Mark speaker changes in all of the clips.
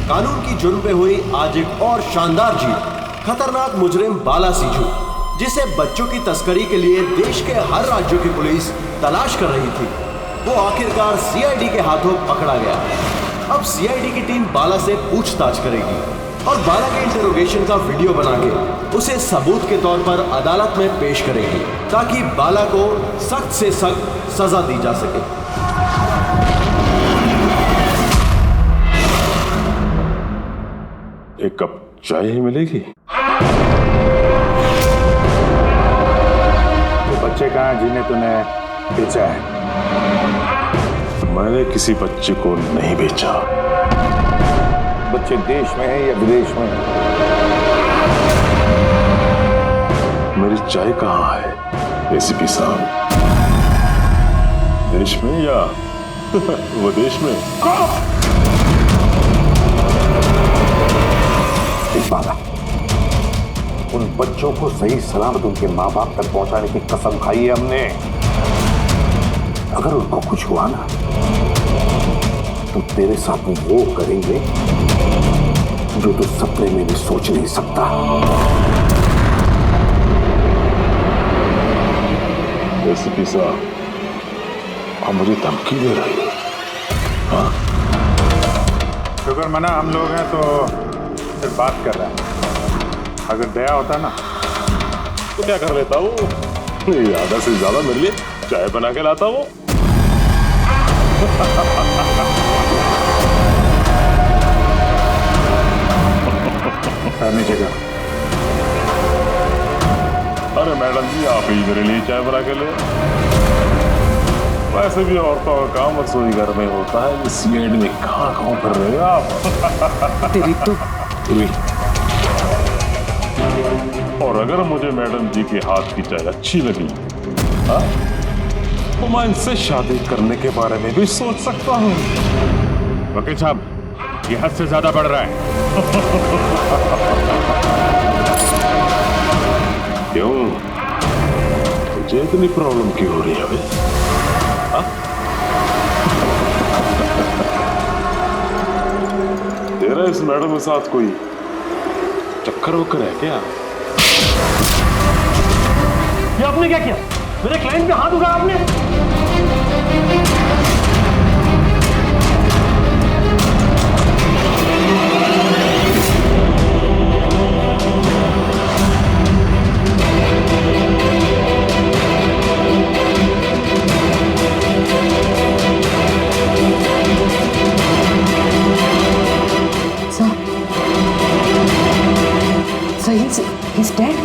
Speaker 1: कानून की जुर्म पे हुई आज एक और शानदार जीत। खतरनाक मुजरिम बाला सिंजू, जिसे बच्चों की तस्करी के लिए देश के हर राज्यों की पुलिस तलाश कर रही थी, वो आखिरकार सीआईडी के हाथों पकड़ा गया। अब सीआईडी की टीम बाला से पूछताछ करेगी और बाला के इंटरोगेशन का वीडियो बना के उसे सबूत के तौर पर अदालत में पेश करेगी, ताकि बाला को सख्त से सख्त सजा दी जा सके।
Speaker 2: एक कप चाय ही मिलेगी?
Speaker 3: तो बच्चे कहाँ जिन्हें तूने बेचा है?
Speaker 2: मैंने किसी बच्चे को नहीं बेचा।
Speaker 3: बच्चे देश में है या विदेश में?
Speaker 2: मेरी चाय कहाँ है एसीपी साहब? देश में या विदेश में?
Speaker 3: बाला, उन बच्चों को सही सलामत उनके माँ बाप तक पहुंचाने की कसम खाई है हमने। अगर उनको कुछ हुआ ना, तो तेरे साथ वो करेंगे जो तू सपने में भी सोच नहीं सकता।
Speaker 2: एसीपी साहब, आप मुझे धमकी दे रही है? हाँ?
Speaker 3: शुक्र मना हम लोग हैं तो सिर्फ बात कर रहा है। अगर दया होता ना
Speaker 2: तो क्या कर लेता वो? आधा से ज्यादा मेरे लिए चाय बना के लाता वो।
Speaker 3: नीचे का।
Speaker 2: अरे मैडम जी, आप ही मेरे लिए चाय बना के ले। वैसे भी औरतों का काम रसोई घर में होता है, इस सीएड में कहाँ कर रहे हो आप?
Speaker 4: तेरी तो
Speaker 2: और अगर मुझे मैडम जी के हाथ की चाय अच्छी लगी, हाँ, तो मैं इनसे शादी करने के बारे में भी सोच सकता हूँ।
Speaker 3: वकील साहब, ये हद से ज्यादा बढ़ रहा है।
Speaker 2: क्यों? तुझे इतनी प्रॉब्लम क्यों हो रही है अभी? हाँ? तेरा इस मैडम के साथ कोई चक्कर वक्कर है क्या?
Speaker 5: ये आपने क्या किया? मेरे क्लाइंट पे हाथ उठाया आपने?
Speaker 4: He's dead?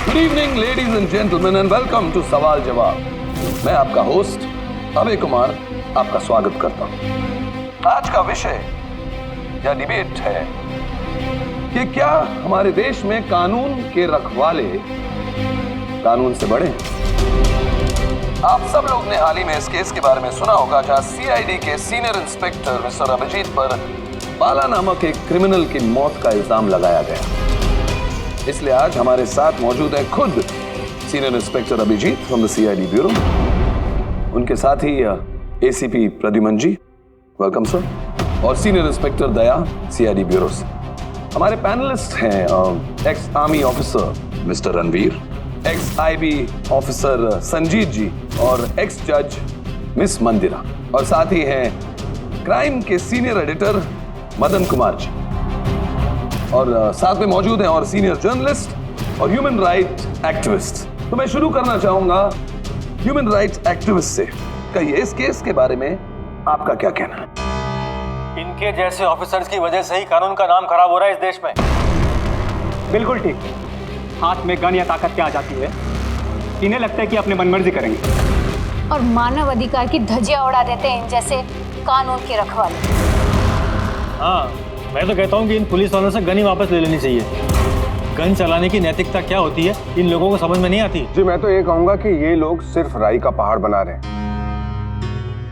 Speaker 6: Good evening, ladies and gentlemen, and welcome to सवाल जवाब। मैं आपका होस्ट अभय कुमार आपका स्वागत करता हूं। आज का विषय या डिबेट है कि क्या हमारे देश में कानून के रखवाले कानून से बड़े? आप सब लोग ने हाल ही में इस केस के बारे में सुना होगा, जहां सीआईडी के सीनियर इंस्पेक्टर मिस्टर अभिजीत पर बाला नामक एक क्रिमिनल की मौत का इल्जाम लगाया गया। इसलिए आज हमारे साथ मौजूद है खुद senior inspector Abhijeet from the CID bureau, उनके साथ ही ACP Pradyuman ji, welcome sir, और senior inspector Daya CID bureau से। हमारे पैनलिस्ट हैं ex army officer mister Ranveer, ex IB officer Sanjeet ji और एक्स जज मिस मंदिरा, और साथ ही हैं क्राइम के सीनियर एडिटर मदन कुमार जी, और साथ में मौजूद हैं और सीनियर जर्नलिस्ट और ह्यूमन राइट एक्टिविस्ट। तो मैं शुरू करना चाहूंगा ह्यूमन राइट्स एक्टिविस्ट से। कहिए, इस केस के बारे में आपका क्या कहना है?
Speaker 5: इनके जैसे ऑफिसर्स की वजह से ही कानून का नाम खराब हो रहा है इस देश में।
Speaker 7: बिल्कुल ठीक। हाथ में गन या ताकत क्या आ जाती है, इन्हें लगता है कि अपने मनमर्जी करेंगे
Speaker 8: और मानव अधिकार की धज्जियां उड़ा देते हैं इन जैसे कानून के रखवाले।
Speaker 5: हाँ, मैं तो कहता हूँ कि इन पुलिस वालों से गन ही वापस ले लेनी चाहिए। गन चलाने की नैतिकता क्या होती है इन लोगों को समझ में नहीं आती।
Speaker 9: जी, मैं तो ये कहूंगा कि ये लोग सिर्फ राई का पहाड़ बना रहे हैं।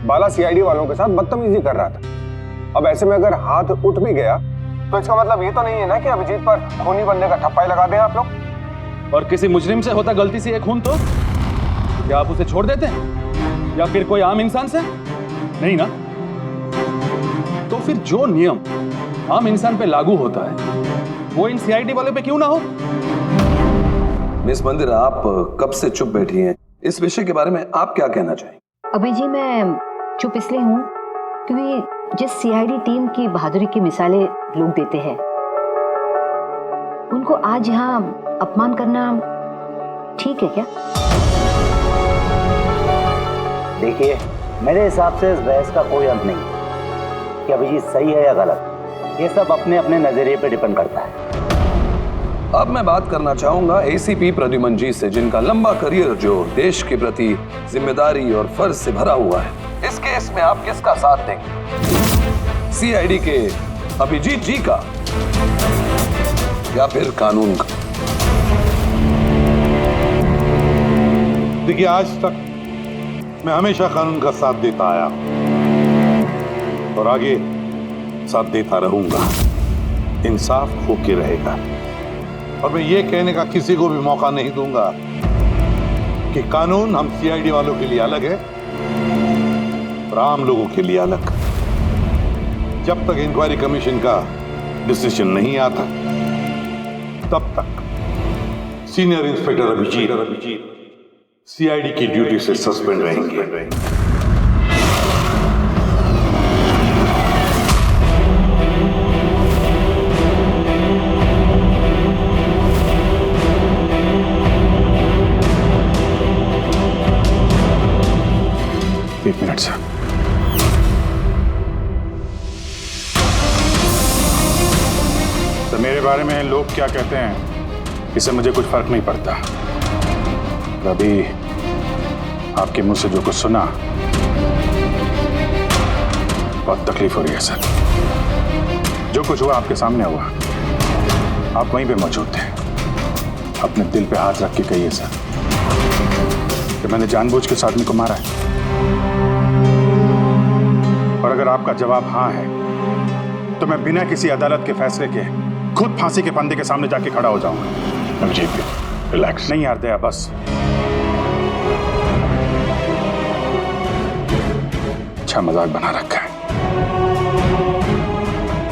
Speaker 9: बाला सीआईडी वालों के साथ बदतमीजी कर रहा था। अब ऐसे में अगर हाथ उठ भी गया तो इसका मतलब ये तो नहीं है ना कि अभिजीत पर खूनी बनने का ठप्पा ही लगा दें आप लोग।
Speaker 6: और किसी मुजरिम से होता गलती से एक खून तो क्या आप उसे छोड़ देते हैं, या फिर कोई आम इंसान से? नहीं ना। तो फिर जो नियम आम इंसान पे लागू होता है वो इन सीआईडी वाले पे क्यों ना हो? मिस मंदिरा, आप कब से चुप बैठी हैं? इस विषय के बारे में आप क्या कहना चाहेंगे?
Speaker 4: अभी जी मैं चुप इसलिए हूँ क्योंकि जिस सीआईडी टीम की बहादुरी की मिसालें लोग देते हैं, उनको आज यहाँ अपमान करना ठीक है क्या?
Speaker 10: देखिए, मेरे हिसाब से इस बहस का कोई अंत नहीं कि अभिजीत सही है या गलत। ये सब अपने अपने नजरिए पे डिपेंड करता है।
Speaker 6: अब मैं बात करना चाहूंगा एसीपी प्रद्युमन जी से, जिनका लंबा करियर जो देश के प्रति जिम्मेदारी और फर्ज से भरा हुआ है। इस केस में आप किसका साथ देंगे, सीआईडी के अभिजीत जी का या फिर कानून का?
Speaker 11: देखिए, आज तक मैं हमेशा कानून का साथ देता आया हूं और आगे साथ देता रहूंगा। इंसाफ होके रहेगा और मैं ये कहने का किसी को भी मौका नहीं दूंगा कि कानून हम सीआईडी वालों के लिए अलग है और आम लोगों के लिए अलग। जब तक इंक्वायरी कमीशन का डिसीजन नहीं आता तब तक सीनियर इंस्पेक्टर अभिजीत सीआईडी की ड्यूटी से सस्पेंड रहेंगे।
Speaker 12: एक मिनट सर। तो मेरे बारे में लोग क्या कहते हैं इससे मुझे कुछ फर्क नहीं पड़ता। अभी आपके मुंह से जो कुछ सुना बहुत तकलीफ हो रही है सर। जो कुछ हुआ आपके सामने हुआ, आप वहीं पे मौजूद थे। अपने दिल पे हाथ रख के कहिए सर कि मैंने जानबूझ के उस आदमी को मारा है। और अगर आपका जवाब हाँ है तो मैं बिना किसी अदालत के फैसले के खुद फांसी के फंदे के सामने जाके खड़ा हो जाऊंगा। जी रिलैक्स। नहीं यार दया, बस अच्छा मजाक बना रखा है।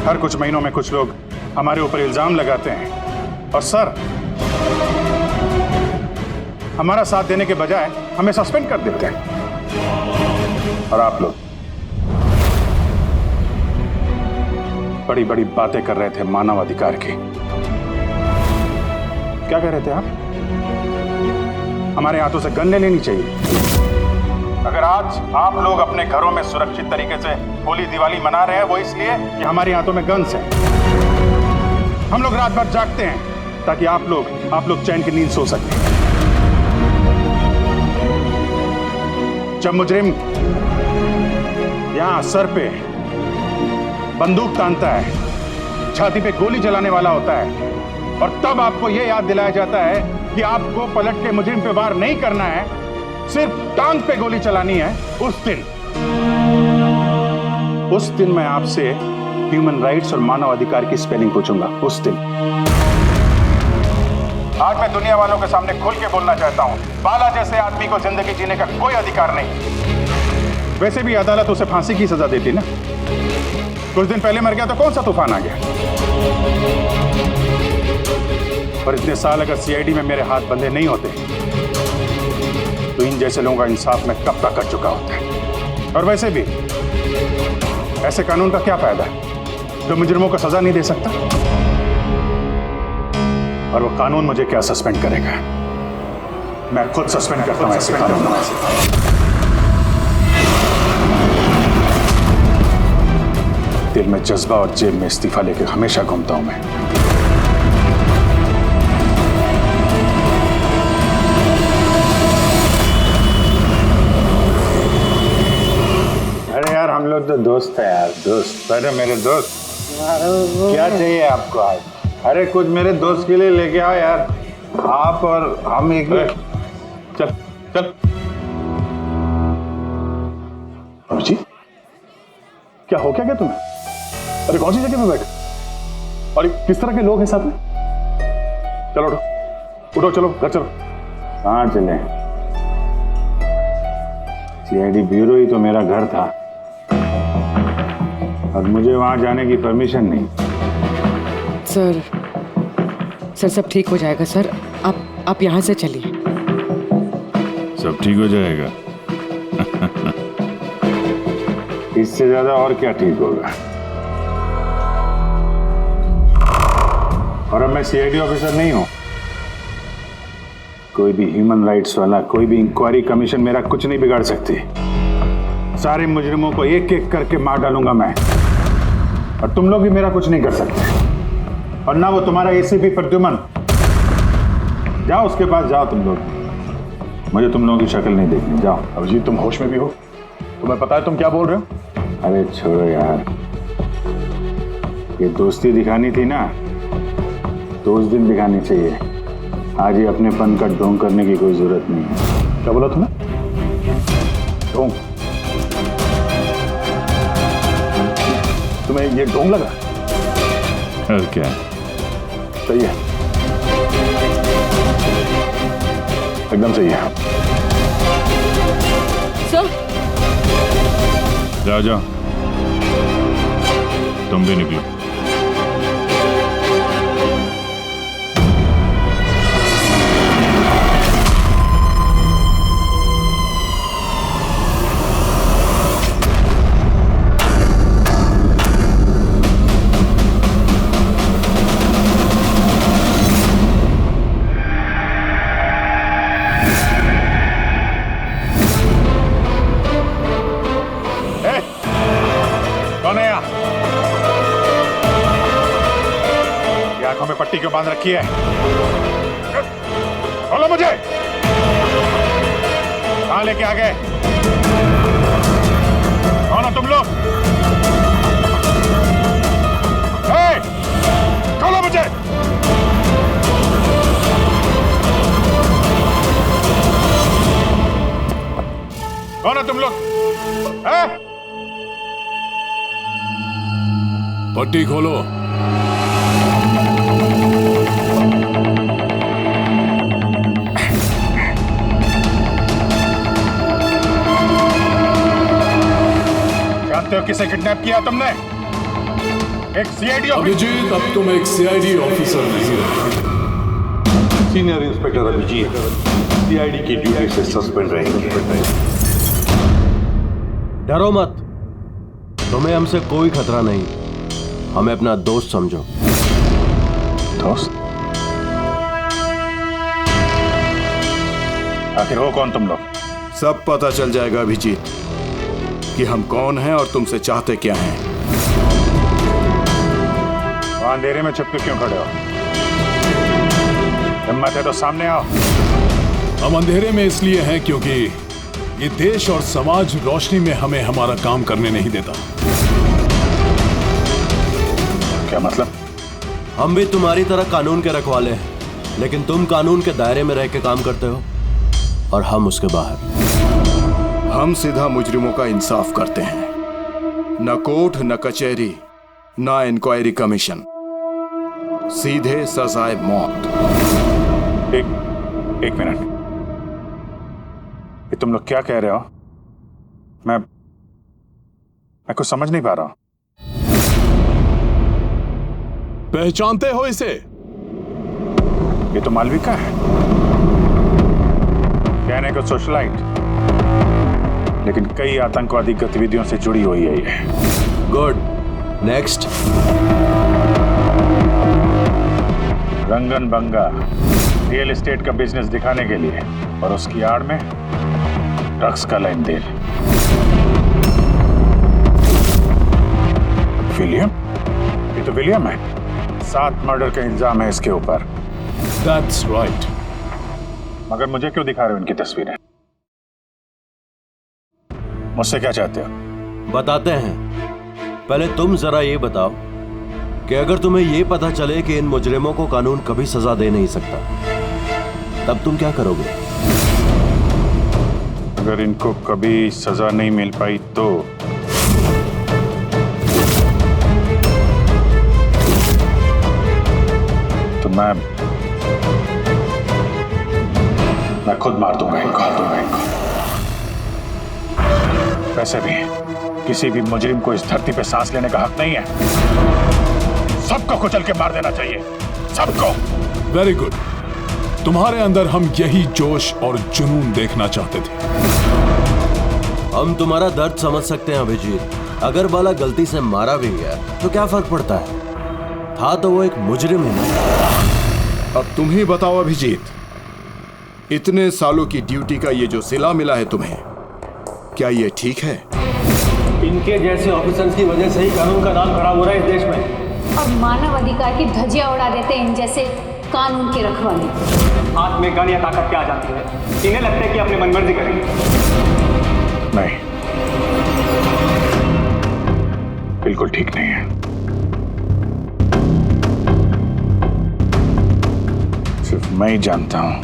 Speaker 12: हर कुछ महीनों में कुछ लोग हमारे ऊपर इल्जाम लगाते हैं और सर हमारा साथ देने के बजाय हमें सस्पेंड कर देते हैं। और आप लोग बड़ी बड़ी बातें कर रहे थे मानव अधिकार की। क्या कह रहे थे आप? हमारे हाथों से गन ले लेनी चाहिए। अगर आज आप लोग अपने घरों में सुरक्षित तरीके से होली दिवाली मना रहे हैं वो इसलिए कि हमारे हाथों में गन्स हैं। हम लोग रात भर जागते हैं ताकि आप लोग चैन की नींद सो सकें। जब मुजरिम यहां सर पे बंदूक तानता है, छाती पे गोली चलाने वाला होता है और तब आपको यह याद दिलाया जाता है कि आपको पलट के मुजरिम पे वार नहीं करना है, सिर्फ टांग पे गोली चलानी है। उस दिन मैं आपसे ह्यूमन राइट्स और मानव अधिकार की स्पेलिंग पूछूंगा। उस दिन। आज मैं दुनिया वालों के सामने खुल के बोलना चाहता हूं, बाला जैसे आदमी को जिंदगी जीने का कोई अधिकार नहीं। वैसे भी अदालत उसे फांसी की सजा देती ना। कुछ दिन पहले मर गया तो कौन सा तूफान आ गया। और इतने साल अगर सीआईडी में मेरे हाथ बंधे नहीं होते तो इन जैसे लोगों का इंसाफ मैं कब तक कर चुका होता। और वैसे भी ऐसे कानून का क्या फायदा जो मुजरिमों को सजा नहीं दे सकता। और वो कानून मुझे क्या सस्पेंड करेगा। मैं खुद सस्पेंड करता हूं ऐसे कानून। दिल में जज्बा और जेब में इस्तीफा लेके हमेशा घूमता हूं मैं। अरे यार हम लोग तो दोस्त है यार, दोस्त। अरे मेरे दोस्त क्या चाहिए आपको आज? अरे कुछ मेरे दोस्त के लिए लेके आओ यार। आप और हम एक चल चल। अभिजीत क्या हो क्या तुम्हें? अरे कौन सी जगह पे बैठे और किस तरह के लोग हैं साथ में? चलो उठो उठो, चलो घर चलो।
Speaker 11: कहाँ चले? सीआईडी ब्यूरो ही तो मेरा घर था और मुझे वहां जाने की परमिशन नहीं।
Speaker 13: सर सब ठीक हो जाएगा सर, आप यहाँ से चलिए।
Speaker 11: सब ठीक हो जाएगा? इससे ज्यादा और क्या ठीक होगा? और अब मैं सीआईडी ऑफिसर नहीं हूं। कोई भी ह्यूमन राइट्स वाला, कोई भी इंक्वायरी कमीशन मेरा कुछ नहीं बिगाड़ सकती। सारे मुजरिमों को एक एक करके मार डालूंगा मैं, और तुम लोग भी मेरा कुछ नहीं कर सकते। और ना वो तुम्हारा एसीपी प्रद्युमन। जाओ उसके पास जाओ तुम लोग, मुझे तुम लोगों की शक्ल नहीं देखनी। जाओ।
Speaker 12: अभिजीत, तुम होश में भी हो? तुम्हें पता है तुम क्या बोल रहे हो?
Speaker 11: अरे छोड़ो यार, ये दोस्ती दिखानी थी ना तो उस दिन दिखानी चाहिए। आज ये अपनेपन का ढोंग करने की कोई जरूरत नहीं है।
Speaker 12: क्या बोला तुमने? ढोंग? तुम्हें ये ढोंग लगा?
Speaker 11: और क्या?
Speaker 12: सही है, एकदम सही है।
Speaker 13: सर
Speaker 11: जाओ जाओ, तुम भी निकलो।
Speaker 12: आंखों में पट्टी क्यों बांध रखी है? बोलो मुझे, कहां लेके आ गए? कौन हो तुम लोग? खोलो मुझे। कौन हो तुम लोग?
Speaker 11: पट्टी खोलो।
Speaker 12: जानते हो किसे किडनैप किया तुमने? एक सीआईडी
Speaker 11: अभिजीत, अब तुम एक सीआईडी ऑफिसर नहीं हो।
Speaker 3: सीनियर इंस्पेक्टर अभिजीत सीआईडी की ड्यूटी से सस्पेंड रहेंगे।
Speaker 1: डरो मत, तुम्हें हमसे कोई खतरा नहीं। हमें अपना दोस्त समझो।
Speaker 12: दोस्त? आखिर हो कौन तुम लोग?
Speaker 14: सब पता चल जाएगा अभिजीत कि हम कौन हैं और तुमसे चाहते क्या हैं।
Speaker 12: वहां अंधेरे में छुप के क्यों खड़े हो? हिम्मत है तो सामने आओ।
Speaker 11: हम अंधेरे में इसलिए हैं क्योंकि ये देश और समाज रोशनी में हमें हमारा काम करने नहीं देता।
Speaker 12: क्या मतलब?
Speaker 1: हम भी तुम्हारी तरह कानून के रखवाले हैं, लेकिन तुम कानून के दायरे में रह के काम करते हो और हम उसके बाहर।
Speaker 14: हम सीधा मुजरिमों का इंसाफ करते हैं, न कोर्ट न कचहरी न इंक्वायरी कमीशन, सीधे सजाए मौत।
Speaker 12: एक मिनट, ये तुम लोग क्या कह रहे हो? मैं कुछ समझ नहीं पा रहा हूं।
Speaker 11: पहचानते हो इसे?
Speaker 12: ये तो मालविका है, कहने को सोशलाइट, लेकिन कई आतंकवादी गतिविधियों से जुड़ी हुई है ये।
Speaker 1: Good, next.
Speaker 12: रंगन बंगा रियल एस्टेट का बिजनेस दिखाने के लिए और उसकी आड़ में ड्रग्स का लेन देन। विलियम? ये तो विलियम है। 7 मर्डर का इल्जाम है इसके ऊपर।
Speaker 11: That's right.
Speaker 12: मगर मुझे क्यों दिखा रहे हो इनकी तस्वीरें? मुझसे क्या चाहते हो?
Speaker 1: बताते हैं। पहले तुम जरा ये बताओ कि अगर तुम्हें ये पता चले कि इन मुजरिमों को कानून कभी सजा दे नहीं सकता, तब तुम क्या करोगे?
Speaker 12: अगर इनको कभी सजा नहीं मिल पाई तो मैं खुद मार दूंगा इनको। वैसे भी किसी भी मुजरिम को इस धरती पे सांस लेने का हक नहीं है। सबको कुचल के मार देना चाहिए, सबको।
Speaker 15: Very good. तुम्हारे अंदर हम यही जोश और जुनून देखना चाहते थे।
Speaker 1: हम तुम्हारा दर्द समझ सकते हैं अभिजीत। अगर बाला गलती से मारा भी गया तो क्या फर्क पड़ता है, था तो वो एक मुजरिम है ना।
Speaker 14: अब तुम ही बताओ अभिजीत, इतने सालों की ड्यूटी का ये जो सिला मिला है तुम्हें, क्या ये ठीक है?
Speaker 5: इनके जैसे ऑफिसर्स की वजह से ही कानून का नाम खराब हो रहा है इस देश में।
Speaker 8: और मानव अधिकार की धज्जियां उड़ा देते हैं इन जैसे कानून के रखवाले।
Speaker 7: हाथ में गन या ताकत क्या आ जाती है? इन्हें लगता है कि अपनी मनमर्जी करेंगे।
Speaker 12: नहीं, बिल्कुल ठीक नहीं है। सिर्फ मैं ही जानता हूं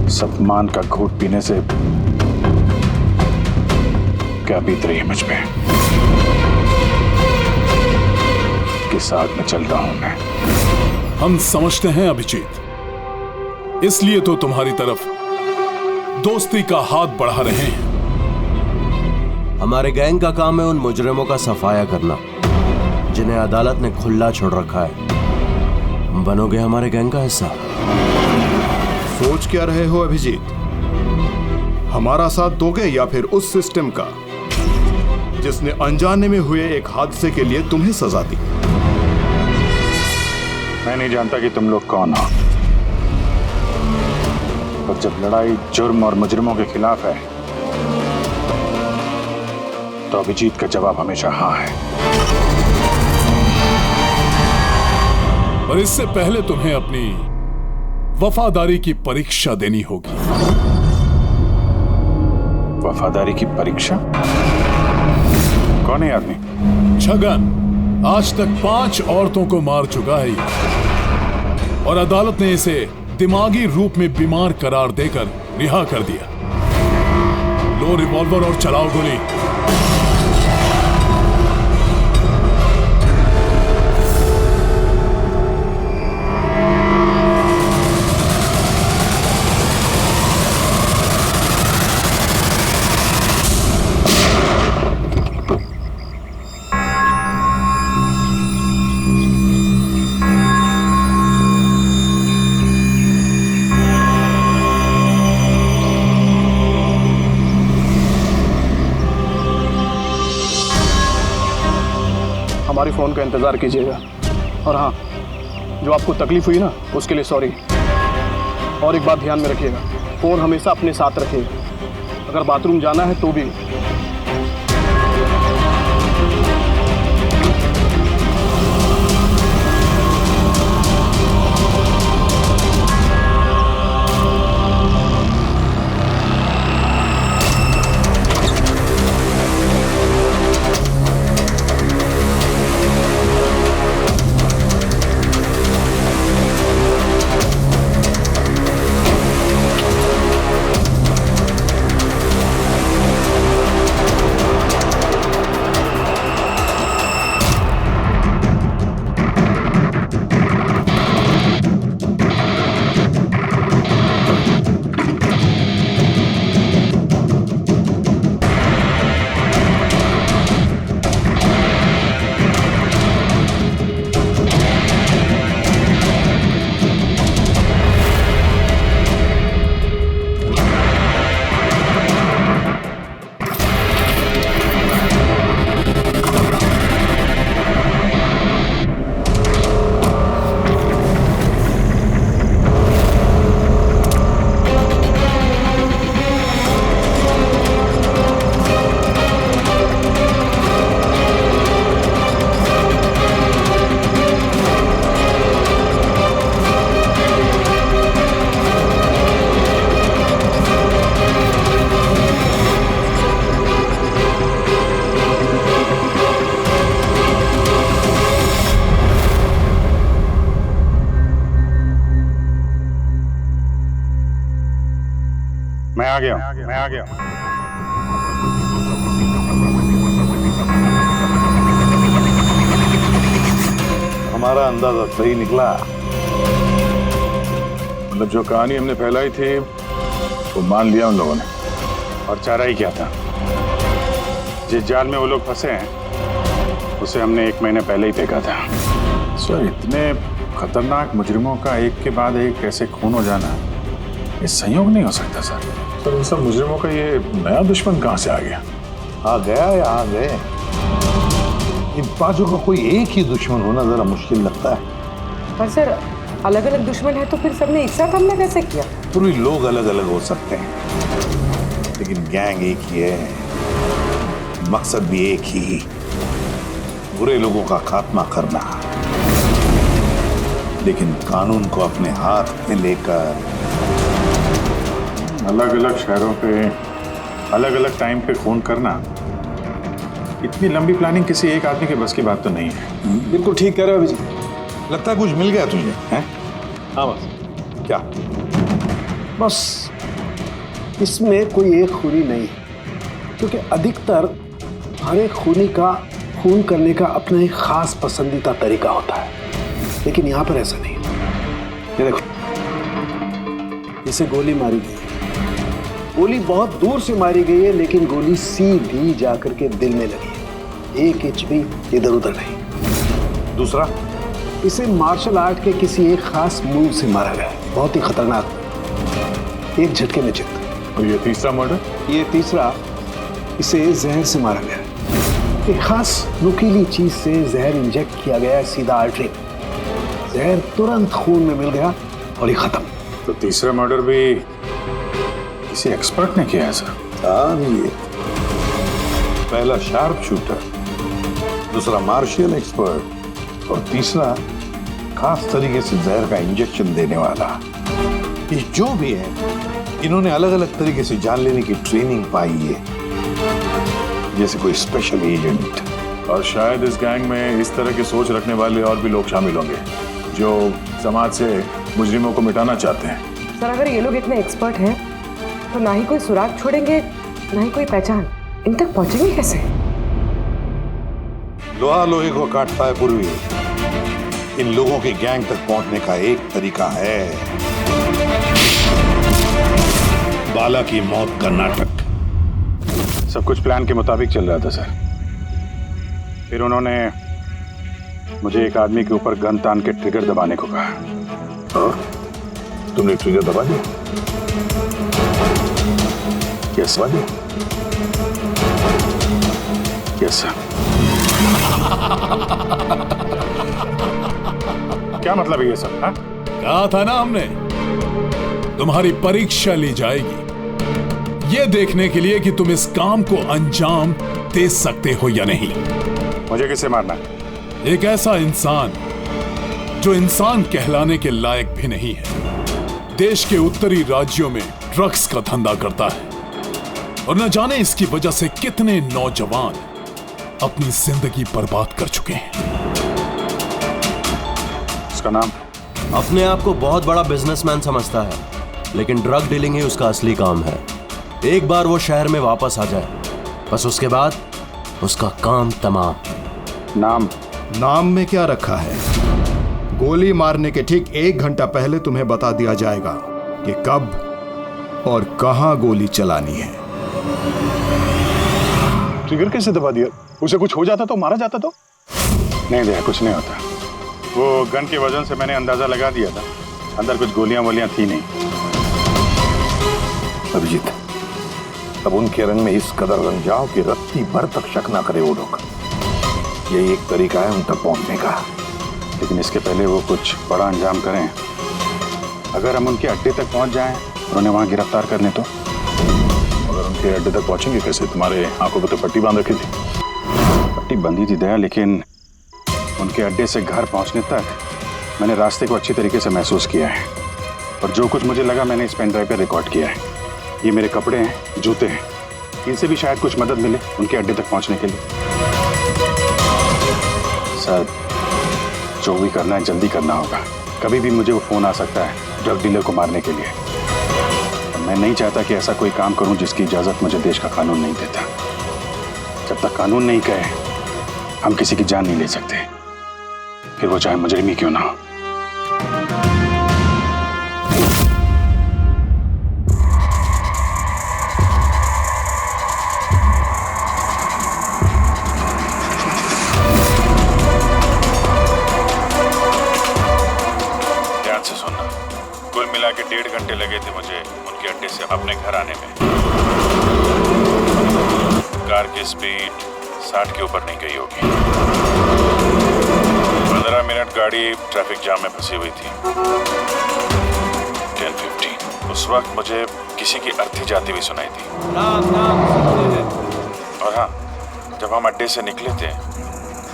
Speaker 12: इस अपमान का घूंट पीने से क्या बीत रही है मुझ पे। किस आग में चल रहा हूं मैं।
Speaker 15: हम समझते हैं अभिजीत, इसलिए तो तुम्हारी तरफ दोस्ती का हाथ बढ़ा रहे हैं।
Speaker 1: हमारे गैंग का काम है उन मुजरिमों का सफाया करना जिन्हें अदालत ने खुला छोड़ रखा है। बनोगे हमारे गैंग का हिस्सा?
Speaker 14: सोच क्या रहे हो अभिजीत? हमारा साथ दोगे या फिर उस सिस्टम का जिसने अनजाने में हुए एक हादसे के लिए तुम्हें सजा दी?
Speaker 12: मैं नहीं जानता कि तुम लोग कौन हो, पर जब लड़ाई जुर्म और मुजरिमों के खिलाफ है तो अभिजीत का जवाब हमेशा हाँ है।
Speaker 15: और इससे पहले तुम्हें अपनी वफादारी की परीक्षा देनी होगी।
Speaker 12: वफादारी की परीक्षा? कौन है आदमी?
Speaker 15: छगन आज तक 5 औरतों को मार चुका है और अदालत ने इसे दिमागी रूप में बीमार करार देकर रिहा कर दिया। लो रिवॉल्वर और चलाओ गोली।
Speaker 16: हमारी फ़ोन का इंतज़ार कीजिएगा। और हाँ, जो आपको तकलीफ हुई ना उसके लिए सॉरी। और एक बात ध्यान में रखिएगा, फ़ोन हमेशा अपने साथ रखिएगा। अगर बाथरूम जाना है तो भी।
Speaker 12: मैं आ गया।
Speaker 11: हमारा अंदाजा सही निकला।
Speaker 12: मतलब जो कहानी हमने फैलाई थी वो मान लिया उन लोगों ने, और चारा ही क्या था। जिस जाल में वो लोग फंसे हैं उसे हमने 1 महीने पहले ही फेंका था। सर, इतने खतरनाक मुजरिमों का एक के बाद एक कैसे खून हो जाना, ये संयोग नहीं हो सकता सर।
Speaker 2: सर, इन सब मुजरिमों का ये नया दुश्मन कहाँ से आ गया?
Speaker 11: आ गया या आ गए? इन पांचों का कोई एक ही दुश्मन होना जरा मुश्किल लगता है।
Speaker 13: पर सर, अलग अलग दुश्मन है तो फिर सबने एक साथ हमला कैसे किया?
Speaker 11: पूरी लोग अलग अलग हो सकते हैं, लेकिन गैंग एक ही है, मकसद भी एक ही, बुरे लोगों का खात्मा करना। लेकिन कानून को अपने हाथ में लेकर
Speaker 12: अलग अलग शहरों पे अलग अलग टाइम पे खून करना, इतनी लंबी प्लानिंग किसी एक आदमी के बस की बात तो नहीं है।
Speaker 9: बिल्कुल ठीक कह रहे हो अभिजीत।
Speaker 11: लगता है कुछ मिल गया तुझे, हैं?
Speaker 5: हाँ बस।
Speaker 11: क्या?
Speaker 9: बस इसमें कोई एक खूनी नहीं है, क्योंकि अधिकतर हर एक खूनी का खून करने का अपना एक खास पसंदीदा तरीका होता है, लेकिन यहाँ पर ऐसा नहीं है। ये देखो, इसे गोली मारी गई है, गोली बहुत दूर से मारी गई है, लेकिन गोली सीधी जाकर के दिल में लगी है, 1 इंच भी इधर उधर नहीं।
Speaker 11: दूसरा,
Speaker 9: इसे मार्शल आर्ट के किसी एक खास मूव से मारा गया है, बहुत ही खतरनाक, एक झटके में चित।
Speaker 12: और ये तीसरा मर्डर?
Speaker 9: ये तीसरा, इसे जहर से मारा गया है, एक खास नुकीली चीज से जहर इंजेक्ट किया गया है सीधा आर्टरी, जहर तुरंत खून में मिल गया और ये खत्म।
Speaker 12: तो तीसरा मर्डर भी किसी एक्सपर्ट ने किया है सर?
Speaker 11: हाँ, ये पहला शार्प शूटर, दूसरा मार्शियल एक्सपर्ट, और तीसरा खास तरीके से जहर का इंजेक्शन देने वाला। ये जो भी है, इन्होंने अलग अलग तरीके से जान लेने की ट्रेनिंग पाई है, जैसे कोई स्पेशल एजेंट।
Speaker 2: और शायद इस गैंग में इस तरह की सोच रखने वाले और भी लोग शामिल होंगे जो समाज से मुजरिमों को मिटाना चाहते हैं।
Speaker 13: सर, अगर ये लोग इतने एक्सपर्ट हैं तो ना ही कोई सुराग छोड़ेंगे, ना ही कोई पहचान। इन तक पहुंचेंगे कैसे?
Speaker 11: लोहा लोहे को काटता है पूर्वी। इन लोगों के गैंग तक पहुंचने का एक तरीका है, बाला की मौत का नाटक।
Speaker 12: सब कुछ प्लान के मुताबिक चल रहा था सर। फिर उन्होंने मुझे एक आदमी के ऊपर गन तान के ट्रिगर दबाने को कहा।
Speaker 11: हाँ? तुमने ट्रिगर दबा दिया?
Speaker 12: Yes sir. Yes sir. क्या मतलब है ये सब? हाँ?
Speaker 15: कहा था ना हमने, तुम्हारी परीक्षा ली जाएगी ये देखने के लिए कि तुम इस काम को अंजाम दे सकते हो या नहीं।
Speaker 12: मुझे किसे मारना है?
Speaker 15: एक ऐसा इंसान जो इंसान कहलाने के लायक भी नहीं है, देश के उत्तरी राज्यों में ड्रग्स का धंधा करता है, और न जाने इसकी वजह से कितने नौजवान अपनी जिंदगी बर्बाद कर चुके हैं।
Speaker 12: उसका नाम?
Speaker 1: अपने आप को बहुत बड़ा बिजनेसमैन समझता है, लेकिन ड्रग डीलिंग ही उसका असली काम है। एक बार वो शहर में वापस आ जाए, बस उसके बाद उसका काम तमाम।
Speaker 14: नाम में क्या रखा है? गोली मारने के ठीक 1 घंटा पहले तुम्हें बता दिया जाएगा कि कब और कहां गोली चलानी है।
Speaker 12: ट्रिगर कैसे दबा दिया? उसे कुछ हो जाता तो, मारा जाता तो? नहीं भैया, कुछ नहीं होता। वो गन के वजन से मैंने अंदाजा लगा दिया था, अंदर कुछ गोलियां वोलियां थी नहीं।
Speaker 11: अभिजीत, अब उनके रंग में इस कदर रंग जाओ कि रत्ती भर तक शक ना करे वो लोग। यही एक तरीका है उन तक पहुंचने का।
Speaker 12: लेकिन इसके पहले वो कुछ बड़ा अंजाम करें। अगर हम उनके अड्डे तक पहुंच जाएं और उन्हें वहां गिरफ्तार कर लें तो?
Speaker 2: अगर उनके अड्डे तक पहुंचेंगे कैसे? तुम्हारे आंखों पर तो पट्टी बांध रखी थी।
Speaker 12: पट्टी बंधी थी दया, लेकिन उनके अड्डे से घर पहुंचने तक मैंने रास्ते को अच्छी तरीके से महसूस किया है, और जो कुछ मुझे लगा मैंने इस पेन ड्राइव पर रिकॉर्ड किया है। ये मेरे कपड़े हैं, जूते हैं, इनसे भी शायद कुछ मदद मिले उनके अड्डे तक पहुंचने के लिए। सर, जो भी करना है जल्दी करना होगा। कभी भी मुझे वो फोन आ सकता है ड्रग डीलर को मारने के लिए। मैं नहीं चाहता कि ऐसा कोई काम करूं जिसकी इजाजत मुझे देश का कानून नहीं देता। जब तक कानून नहीं कहे हम किसी की जान नहीं ले सकते, फिर वो चाहे मुजरिम ही क्यों ना हो। कुल मिला के 1.5 घंटे लगे थे मुझे उनके अड्डे से अपने घर आने में। कार की स्पीड 60 के ऊपर नहीं गई होगी। 15 मिनट गाड़ी ट्रैफिक जाम में फंसी हुई थी। 10:15 उस वक्त मुझे किसी की अर्थी जाती हुई सुनाई थी। और हाँ, जब हम अड्डे से निकले थे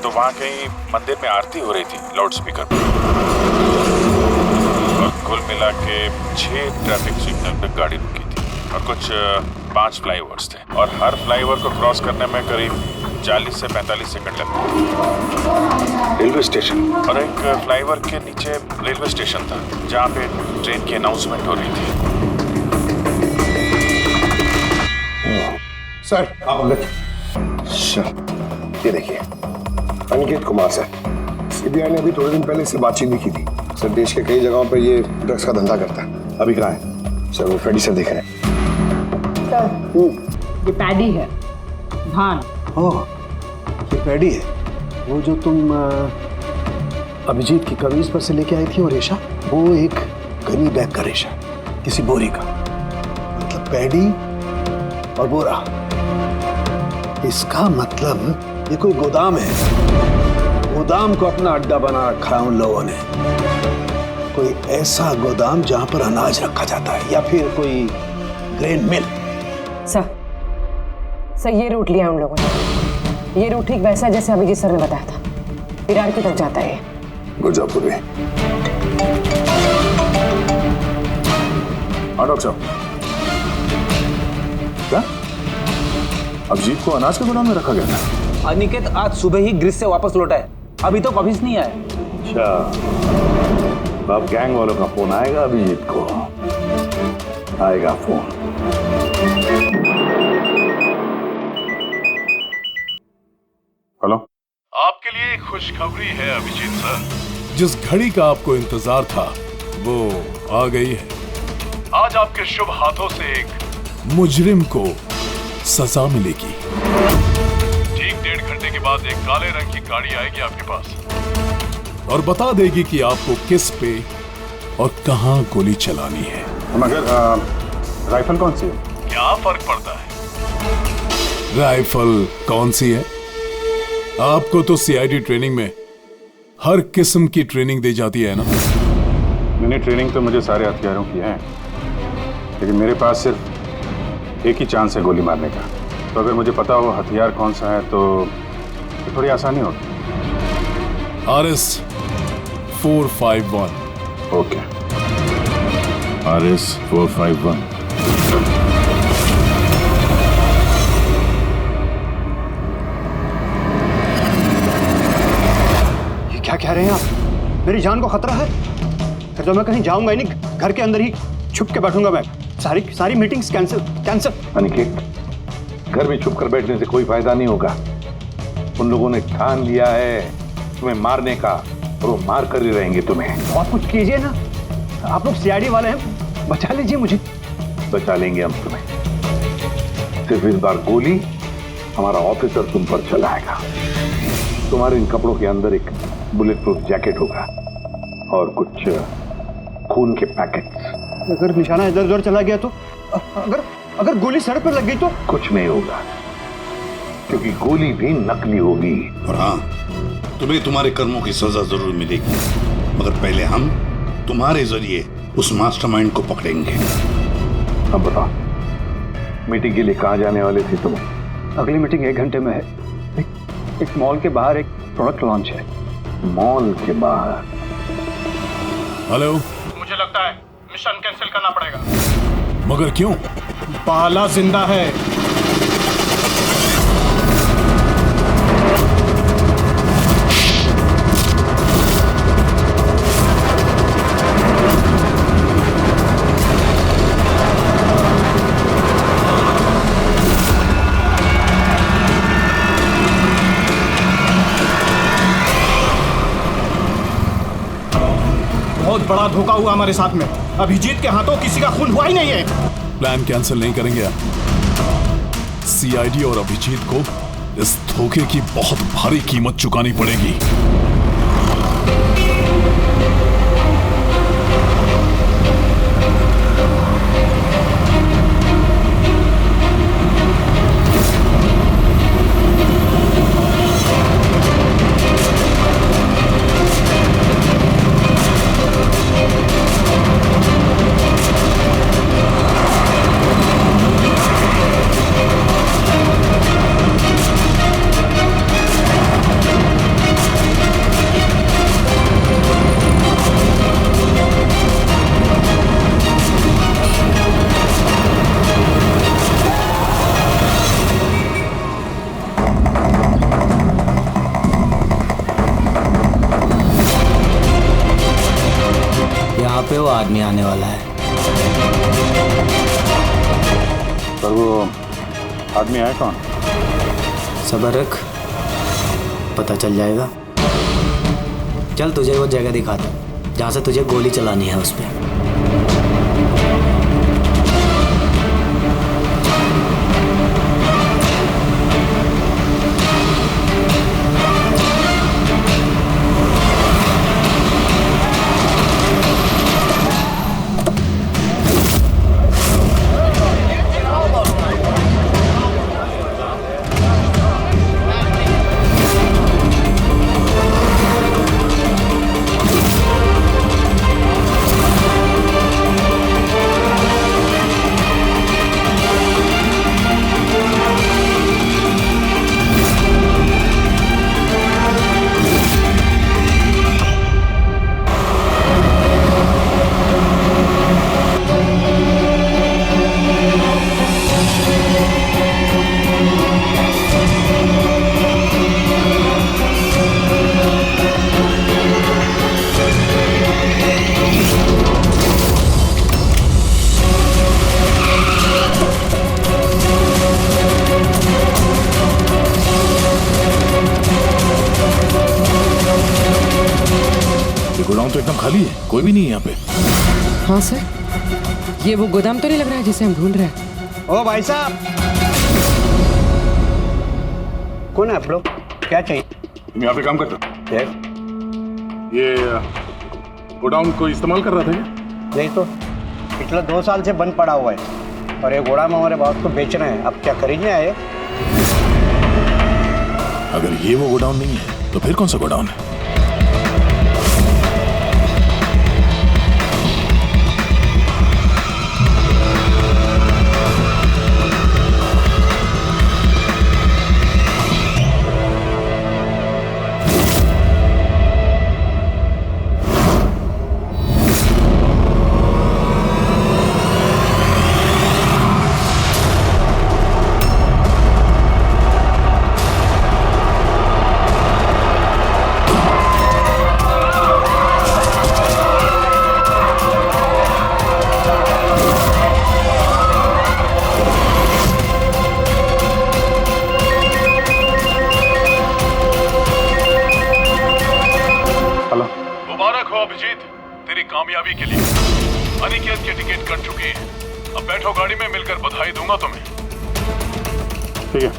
Speaker 12: तो वहाँ कहीं मंदिर में आरती हो रही थी लाउड स्पीकर पर। और कुल मिला के 6 ट्रैफिक सिग्नल पे गाड़ी रुकी थी और कुछ 5 फ्लाईओवर्स थे और हर फ्लाईओवर को क्रॉस करने में करीब 40 से 45 सेकंड लगते।
Speaker 11: रेलवे स्टेशन
Speaker 12: और एक फ्लाईओवर के नीचे रेलवे स्टेशन था जहाँ पे ट्रेन की अनाउंसमेंट हो रही थी।
Speaker 3: सर आप अंदर। ये देखिए, अनिकेत कुमार सर। सीबीआई ने अभी थोड़े दिन पहले इससे बातचीत भी की थी। सर देश के कई जगहों पर ये ड्रग्स का धंधा करता है। अभी कहाँ है सर? वो फ्रेडी सर देख रहे हैं।
Speaker 4: सर ये पैडी है, धान।
Speaker 9: ओह, ये पैडी है। वो जो तुम अभिजीत की कमीज पर से लेके आई थी वो रेशा, वो एक गनी बैग का रेशा, किसी बोरी का। मतलब पैडी और बोरा, इसका मतलब ये कोई गोदाम है। गोदाम को अपना अड्डा बना रखा है उन लोगों ने। कोई ऐसा गोदाम जहां पर अनाज रखा जाता है या फिर कोई ग्रेन मिल।
Speaker 13: सर ये रूट लिया उन लोगों ने। ये रूट ठीक वैसा जैसे अभिजीत सर ने बताया था, विरार की तरफ जाता है।
Speaker 3: गुरजापुर में। डॉक्टर साहब, क्या अभिजीत को अनाज के गोदाम में रखा गया था?
Speaker 7: अनिकेत आज सुबह ही ग्रीस से वापस लौटा है, अभी तो वापस नहीं आया।
Speaker 11: अच्छा, अब गैंग वालों का फोन आएगा अभिजीत को। आएगा फोन।
Speaker 12: हेलो,
Speaker 15: आपके लिए एक खुशखबरी है अभिजीत सर। जिस घड़ी का आपको इंतजार था वो आ गई है। आज आपके शुभ हाथों से एक मुजरिम को सजा मिलेगी। ठीक 1.5 घंटे के बाद एक काले रंग की गाड़ी आएगी आपके पास और बता देगी कि आपको किस पे और कहां गोली चलानी है।
Speaker 12: मगर राइफल कौन सी है?
Speaker 15: क्या फर्क पड़ता है राइफल कौन सी है? आपको तो सीआईडी ट्रेनिंग में हर किस्म की ट्रेनिंग दी जाती है ना।
Speaker 12: मैंने ट्रेनिंग तो मुझे सारे हथियारों की है, लेकिन मेरे पास सिर्फ एक ही चांस है गोली मारने का। तो अगर मुझे पता हो हथियार कौन सा है तो थोड़ी आसानी होगी।
Speaker 15: RS 451।
Speaker 12: Okay, RS 451।
Speaker 7: ये क्या कह रहे हैं आप? मेरी जान को खतरा है? फिर तो मैं कहीं जाऊंगा ही नहीं, घर के अंदर ही छुप के बैठूंगा मैं। सारी मीटिंग्स कैंसिल।
Speaker 11: अनिकेत, घर में छुप कर बैठने से कोई फायदा नहीं होगा। उन लोगों ने ठान लिया है तुम्हें मारने का और वो मार कर ही रहेंगे तुम्हें।
Speaker 7: और कुछ कीजिए ना, आप लोग सीआईडी वाले हैं, बचा लीजिए मुझे।
Speaker 11: बचा लेंगे हम तुम्हें। सिर्फ इस बार गोली हमारा ऑफिसर तुम पर चलाएगा। तुम्हारे इन कपड़ों के अंदर एक बुलेट प्रूफ जैकेट होगा और कुछ खून के पैकेट्स।
Speaker 7: अगर निशाना इधर उधर चला गया तो? अगर गोली सर पर लग गई तो?
Speaker 11: कुछ नहीं होगा, क्योंकि गोली भी नकली होगी।
Speaker 17: और हाँ, तुम्हें तुम्हारे कर्मों की सजा जरूर मिलेगी, मगर पहले हम तुम्हारे जरिए उस मास्टरमाइंड को पकड़ेंगे।
Speaker 11: अब बताओ, मीटिंग के लिए कहाँ जाने वाले थे तुम?
Speaker 7: अगली मीटिंग 1 घंटे में है। एक मॉल के बाहर एक प्रोडक्ट लॉन्च है।
Speaker 11: मॉल के बाहर?
Speaker 15: हेलो,
Speaker 16: मुझे लगता है मिशन कैंसिल करना पड़ेगा।
Speaker 15: मगर क्यों?
Speaker 16: बाला जिंदा है। बहुत बड़ा धोखा हुआ हमारे साथ में। अभिजीत के हाथों किसी का खून हुआ ही नहीं है।
Speaker 15: प्लान कैंसिल नहीं करेंगे आप। सीआईडी और अभिजीत को इस धोखे की बहुत भारी कीमत चुकानी पड़ेगी।
Speaker 18: आदमी आने वाला है।
Speaker 12: पर वो आदमी आया कौन?
Speaker 18: सब्र रख, पता चल जाएगा। चल तुझे वो जगह दिखाता हूं जहां से तुझे गोली चलानी है उस पर।
Speaker 15: गोदाम तो एकदम खाली है, कोई भी नहीं है यहाँ पे।
Speaker 13: हाँ सर, ये वो गोदाम तो नहीं लग रहा है जिसे हम ढूंढ रहे हैं।
Speaker 7: ओ भाई साहब, कौन है आप लोग? क्या चाहिए?
Speaker 11: तुम यहाँ पे काम करते हो? ये गोडाउन को इस्तेमाल कर रहा था क्या?
Speaker 7: यही तो पिछले 2 साल से बंद पड़ा हुआ है और ये गोदाम हमारे बॉस को बेच रहे हैं। अब क्या खरीदने आए?
Speaker 15: अगर ये वो गोडाउन नहीं है तो फिर कौन सा गोडाउन है? अभिजीत, तेरी कामयाबी के लिए अनिकेत की टिकट कट चुकी है। अब बैठो गाड़ी में, मिलकर बधाई दूंगा तुम्हें।
Speaker 12: ठीक है,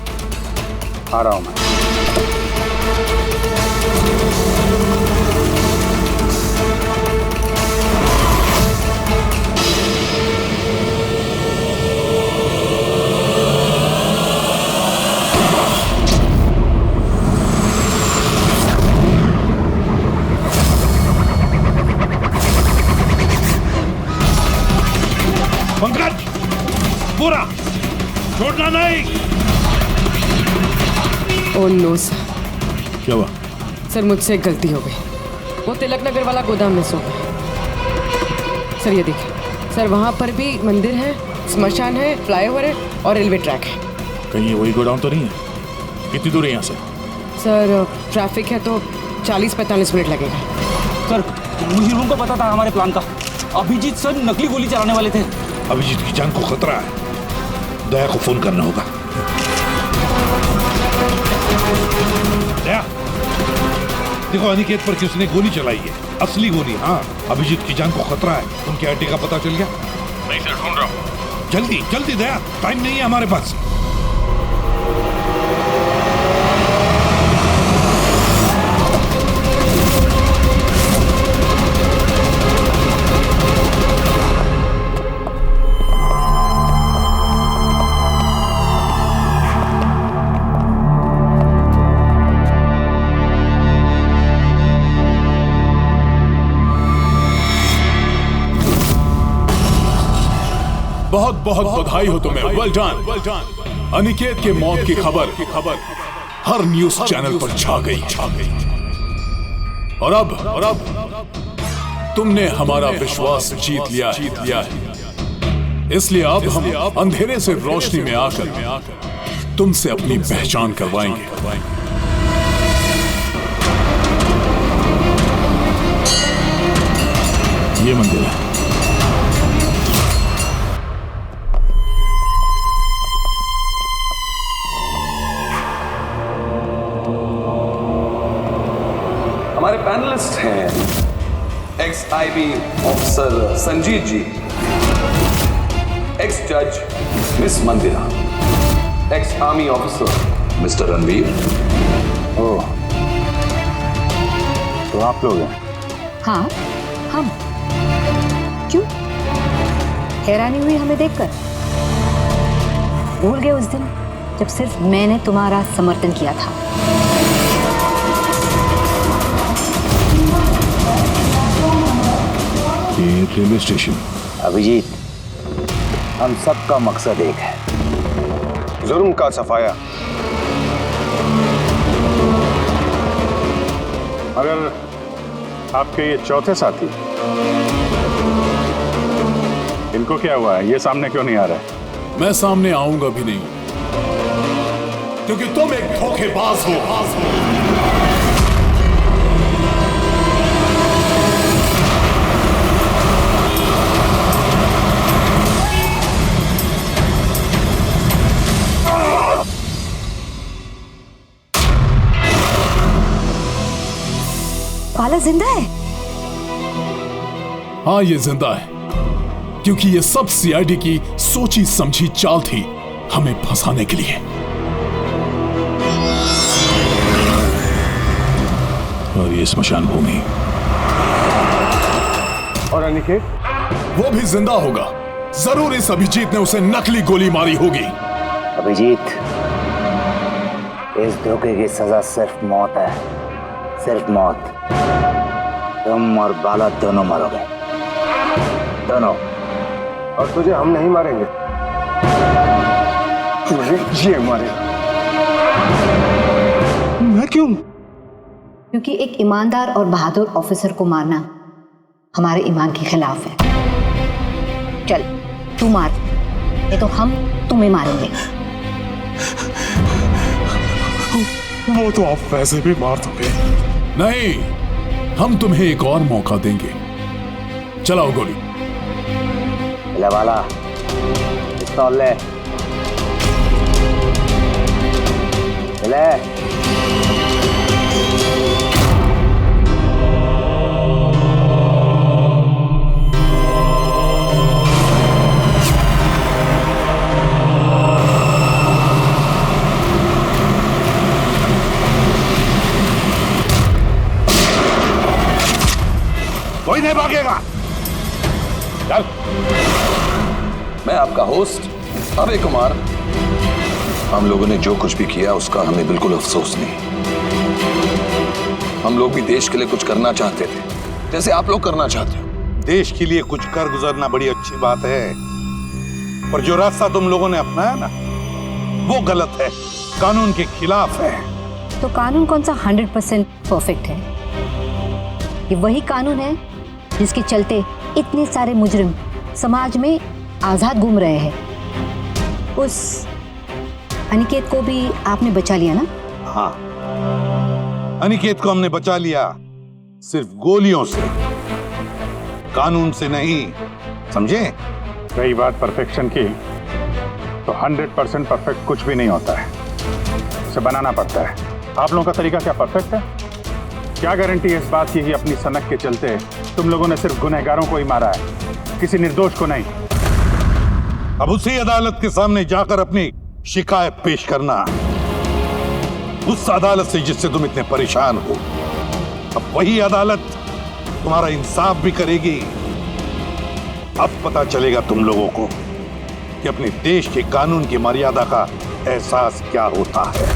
Speaker 12: आ रहा हूं मैं।
Speaker 11: पंकज, पूरा छोड़ना नहीं।
Speaker 13: Oh no sir.
Speaker 15: क्या हुआ?
Speaker 13: सर मुझसे एक गलती हो गई। वो तिलक नगर वाला गोदाम में सो गए। सर ये देखिए सर, वहाँ पर भी मंदिर है, स्मशान है, फ्लाईओवर है और रेलवे ट्रैक है।
Speaker 15: कहीं ये वही गोदाम तो नहीं है? कितनी दूर है यहाँ से?
Speaker 13: सर ट्रैफिक है तो 40-45 मिनट लगेगा।
Speaker 18: सर मुझे रूम को पता था हमारे प्लान का। अभिजीत सर नकली गोली चलाने वाले थे।
Speaker 17: अभिजीत की जान को खतरा है, दया को फोन करना होगा। दया, देखो अनिकेत पर किसने गोली चलाई है, असली गोली। हाँ, अभिजीत की जान को खतरा है। उनके अड्डे का पता चल गया?
Speaker 15: नहीं सर, ढूंढ रहा हूँ।
Speaker 17: जल्दी जल्दी दया, टाइम नहीं है हमारे पास।
Speaker 15: बहुत बहुत बधाई हो तुम्हें, वेल डन। अनिकेत के मौत की खबर हर न्यूज चैनल पर छा गई। और अब तुमने हमारा विश्वास जीत लिया है। इसलिए अब हम अंधेरे से रोशनी में आकर तुमसे अपनी पहचान करवाएंगे। ये मंदिर है।
Speaker 6: IB officer Sanjeet ji, ex जज miss Mandira, ex army officer mister Ranveer.
Speaker 12: Oh, तो आप लोग हैं?
Speaker 4: हाँ, हम। क्यों? हैरानी हुई हमें देखकर? भूल गए उस दिन जब सिर्फ मैंने तुम्हारा समर्थन किया था?
Speaker 14: ये रेलवे स्टेशन।
Speaker 10: अभिजीत, हम सबका मकसद एक है,
Speaker 3: जुर्म का सफाया।
Speaker 12: मगर आपके ये चौथे साथी, इनको क्या हुआ है? ये सामने क्यों नहीं आ रहा है?
Speaker 15: मैं सामने आऊंगा भी नहीं, क्योंकि तुम एक धोखेबाज हो।
Speaker 4: बाला जिंदा है?
Speaker 15: हाँ, ये जिंदा है, क्योंकि ये सब सीआईडी की सोची समझी चाल थी हमें फंसाने के लिए।
Speaker 14: और ये स्मशान भूमि।
Speaker 12: और अनिकेत?
Speaker 15: वो भी जिंदा होगा। जरूर इस अभिजीत ने उसे नकली गोली मारी होगी।
Speaker 10: अभिजीत, इस धोखे की सजा सिर्फ मौत है, सिर्फ मौत। तुम और बाला दोनों मरोगे, दोनों।
Speaker 3: और तुझे हम नहीं मारेंगे, तुझे ये मारेगा।
Speaker 7: मैं क्यों?
Speaker 4: क्योंकि एक ईमानदार और बहादुर ऑफिसर को मारना हमारे ईमान के खिलाफ है। चल, तू मार, नहीं तो हम तुम्हें मारेंगे।
Speaker 15: वो तो आप वैसे भी मार दोगे। नहीं, हम तुम्हें एक और मौका देंगे। चलाओ गोली।
Speaker 10: ले वाला, पिस्तौल ले। ले।
Speaker 12: कोई नहीं भागेगा। चल।
Speaker 6: मैं आपका होस्ट अभय कुमार। हम लोगों ने जो कुछ भी किया उसका हमें बिल्कुल अफसोस नहीं। हम लोग भी देश के लिए कुछ करना चाहते थे, जैसे आप लोग करना चाहते हो।
Speaker 11: देश के लिए कुछ कर गुजरना बड़ी अच्छी बात है, पर जो रास्ता तुम लोगों ने अपनाया ना, वो गलत है, कानून के खिलाफ है।
Speaker 4: तो कानून कौन सा 100% परफेक्ट है? ये वही कानून है जिसके चलते इतने सारे मुजरिम समाज में आजाद घूम रहे हैं। उस अनिकेत को भी आपने बचा लिया ना?
Speaker 11: हाँ, अनिकेत को हमने बचा लिया, सिर्फ गोलियों से, कानून से नहीं, समझे?
Speaker 12: रही बात परफेक्शन की, तो 100% परफेक्ट कुछ भी नहीं होता है, उसे बनाना पड़ता है। आप लोगों का तरीका क्या परफेक्ट है? क्या गारंटी है इस बात की कि अपनी सनक के चलते तुम लोगों ने सिर्फ गुनहगारों को ही मारा है, किसी निर्दोष को नहीं?
Speaker 11: अब उसी अदालत के सामने जाकर अपनी शिकायत पेश करना, उस अदालत से जिससे तुम इतने परेशान हो। अब वही अदालत तुम्हारा इंसाफ भी करेगी। अब पता चलेगा तुम लोगों को कि अपने देश के कानून की मर्यादा का एहसास क्या होता है।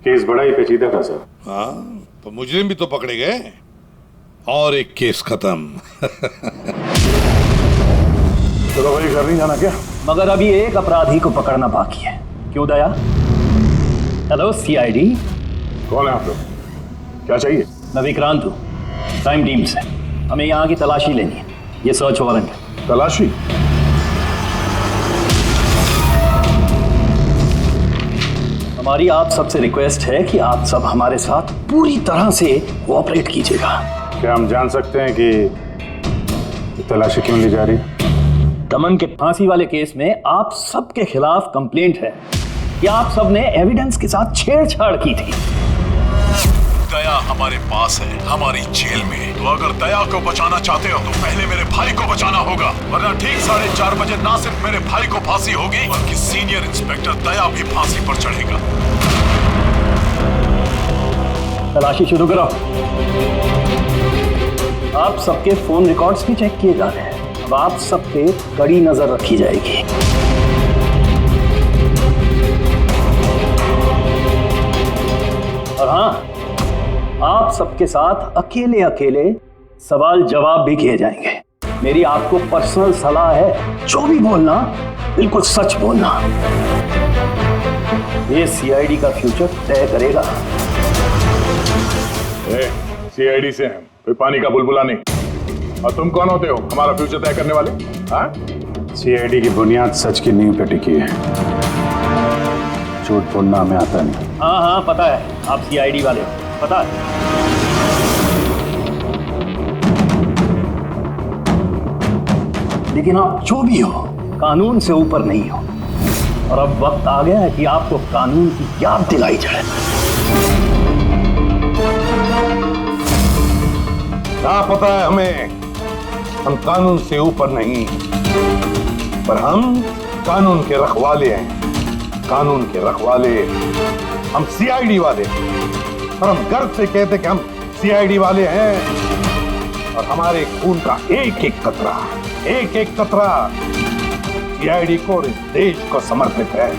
Speaker 12: केस बड़ा ही पेचीदा था सर।
Speaker 11: हाँ, तो मुजरिम भी तो पकड़े गए और एक केस खत्म।
Speaker 12: चलो भाई, घर नहीं जाना क्या?
Speaker 19: मगर अभी एक अपराधी को पकड़ना बाकी है। क्यों दया? Hello CID.
Speaker 12: कौन है आप लोग? क्या चाहिए?
Speaker 19: मैं विक्रांत हूँ, क्राइम टीम से। हमें यहाँ की तलाशी लेनी है, ये सर्च वारंट है।
Speaker 12: तलाशी?
Speaker 19: हमारी आप सबसे रिक्वेस्ट है कि आप सब हमारे साथ पूरी तरह से कोऑपरेट कीजिएगा।
Speaker 12: क्या हम जान सकते हैं कि तलाशी क्यों ली जा रही है?
Speaker 19: दमन के फांसी वाले केस में आप सबके खिलाफ कंप्लेंट है कि आप सब ने एविडेंस के साथ छेड़छाड़ की थी।
Speaker 15: दया हमारे पास है, हमारी जेल में। तो अगर दया को बचाना चाहते हो तो पहले मेरे भाई को बचाना होगा, वरना ठीक 4:30 बजे ना सिर्फ मेरे भाई को फांसी होगी बल्कि सीनियर इंस्पेक्टर दया भी फांसी पर चढ़ेगा।
Speaker 19: तलाशी शुरू करो। आप सबके फोन रिकॉर्ड्स भी चेक किए जा रहे हैं। अब आप सब पे कड़ी नजर रखी जाएगी। और हाँ, आप सबके साथ अकेले अकेले सवाल जवाब भी किए जाएंगे। मेरी आपको पर्सनल सलाह है, जो भी बोलना बिल्कुल सच बोलना। ये सीआईडी का फ्यूचर तय करेगा।
Speaker 11: सीआईडी से हैं, कोई पानी का बुलबुला नहीं। और तुम कौन होते हो हमारा फ्यूचर तय करने वाले? हाँ,
Speaker 12: सीआईडी की बुनियाद सच की नींव पे टिकी है। झूठ बोलना हमें आता नहीं।
Speaker 19: हाँ हाँ पता है, आप सीआईडी वाले हो, पता है। लेकिन आप जो भी हो, कानून से ऊपर नहीं हो। और अब वक्त आ गया है कि आपको कानून की याद दिलाई जाए।
Speaker 11: क्या पता है हमें, हम कानून से ऊपर नहीं, पर हम कानून के रखवाले हैं। कानून के रखवाले हम सीआईडी वाले, और हम गर्व से कहते कि हम सीआईडी वाले हैं। और हमारे खून का एक एक कतरा सीआईडी को और इस देश को समर्पित है।